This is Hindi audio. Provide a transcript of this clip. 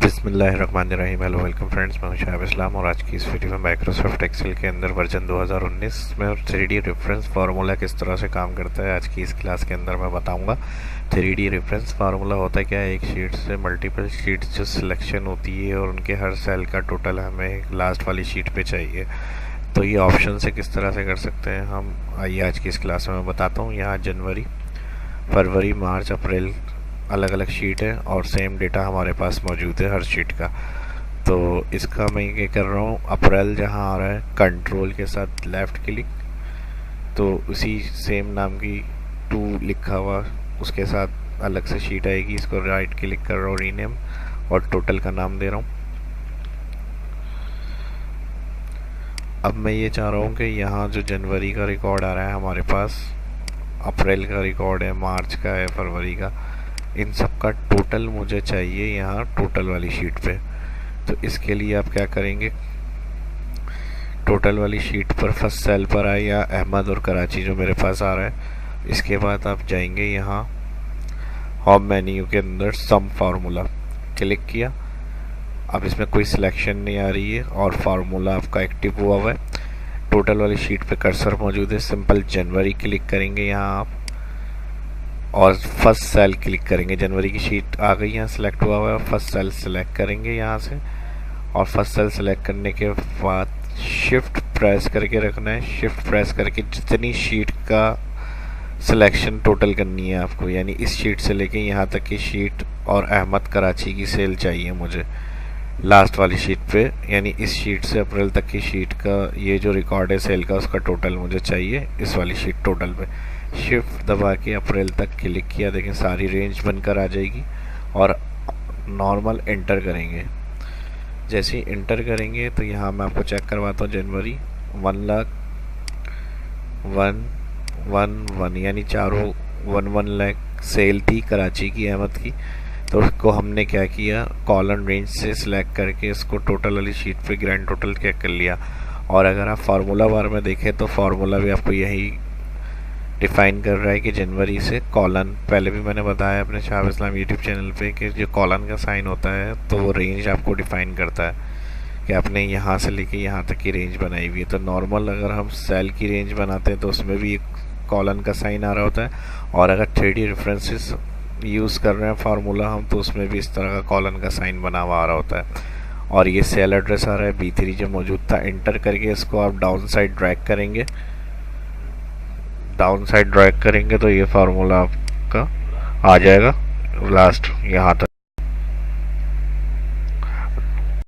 बिस्मिल्लाहिर्रहमानिर्रहीम। हेलो वेलकम फ्रेंड्स, मैं हूं शाहिब इस्लाम और आज की इस वीडियो में माइक्रोसॉफ्ट एक्सेल के अंदर वर्जन 2019 में 3D रेफरेंस फार्मूला किस तरह से काम करता है आज की इस क्लास के अंदर मैं बताऊंगा। 3D रेफरेंस फार्मूला होता है क्या है, एक शीट से मल्टीपल शीट्स जो सिलेक्शन होती है और उनके हर सेल का टोटल हमें लास्ट वाली शीट पे चाहिए। तो ये ऑप्शन से किस तरह से कर सकते हैं हम, आइए आज की इस क्लास में मैं बताता हूँ। यहाँ जनवरी, फरवरी, मार्च, अप्रैल अलग अलग शीट है और सेम डेटा हमारे पास मौजूद है हर शीट का। तो इसका मैं ये कर रहा हूँ, अप्रैल जहाँ आ रहा है कंट्रोल के साथ लेफ़्ट क्लिक, तो उसी सेम नाम की 2 लिखा हुआ उसके साथ अलग से शीट आएगी, इसको राइट क्लिक कर रहा हूँ, रीनेम, और टोटल का नाम दे रहा हूँ। अब मैं ये चाह रहा हूँ कि यहाँ जो जनवरी का रिकॉर्ड आ रहा है हमारे पास, अप्रैल का रिकॉर्ड है, मार्च का है, फरवरी का, इन सब का टोटल मुझे चाहिए यहाँ टोटल वाली शीट पे। तो इसके लिए आप क्या करेंगे, टोटल वाली शीट पर फर्स्ट सेल पर आए या अहमद और कराची जो मेरे पास आ रहा है, इसके बाद आप जाएंगे यहाँ होम मेन्यू के अंदर सम फार्मूला, क्लिक किया। अब इसमें कोई सिलेक्शन नहीं आ रही है और फार्मूला आपका एक्टिव हुआ हुआ है। टोटल वाली शीट पे कर्सर मौजूद है, सिंपल जनवरी क्लिक करेंगे यहाँ आप और फर्स्ट सेल क्लिक करेंगे। जनवरी की शीट आ गई, यहाँ सेलेक्ट हुआ हुआ है, फर्स्ट सेल सेलेक्ट करेंगे यहाँ से और फर्स्ट सेल सेलेक्ट करने के बाद शिफ्ट प्रेस करके रखना है। शिफ्ट प्रेस करके जितनी शीट का सिलेक्शन टोटल करनी है आपको, यानी इस शीट से लेके यहाँ तक की शीट और अहमद कराची की सेल चाहिए मुझे लास्ट वाली शीट पे, यानी इस शीट से अप्रैल तक की शीट का ये जो रिकॉर्ड है सेल का उसका टोटल मुझे चाहिए इस वाली शीट टोटल पे। शिफ्ट दबा के अप्रैल तक क्लिक किया, देखें सारी रेंज बनकर आ जाएगी और नॉर्मल एंटर करेंगे। जैसे ही एंटर करेंगे तो यहाँ मैं आपको चेक करवाता हूँ, जनवरी 1,01,1,1 यानी चारों 1 लाख सेल थी कराची की, अहमद की। तो उसको हमने क्या किया, कॉलम रेंज से सिलेक्ट करके इसको टोटल वाली शीट पे ग्रैंड टोटल क्या कर लिया। और अगर आप फार्मूला बार में देखें तो फार्मूला भी आपको यही डिफ़ाइन कर रहा है कि जनवरी से कॉलन, पहले भी मैंने बताया अपने शाहिब इस्लाम यूट्यूब चैनल पे कि जो कॉलन का साइन होता है तो वो रेंज आपको डिफ़ाइन करता है कि आपने यहाँ से लेके यहाँ तक की रेंज बनाई हुई है। तो नॉर्मल अगर हम सेल की रेंज बनाते हैं तो उसमें भी एक कॉलन का साइन आ रहा होता है, और अगर 3D रेफरेंसेस यूज़ कर रहे हैं फार्मूला हम, तो उसमें भी इस तरह का कॉलन का साइन बना हुआ आ रहा होता है। और ये सेल एड्रेस आ रहा है B3 जो मौजूद था, एंटर करके इसको आप डाउन साइड ड्रैग करेंगे। डाउन साइड ड्रैग करेंगे तो ये फार्मूला आपका आ जाएगा लास्ट यहाँ तक।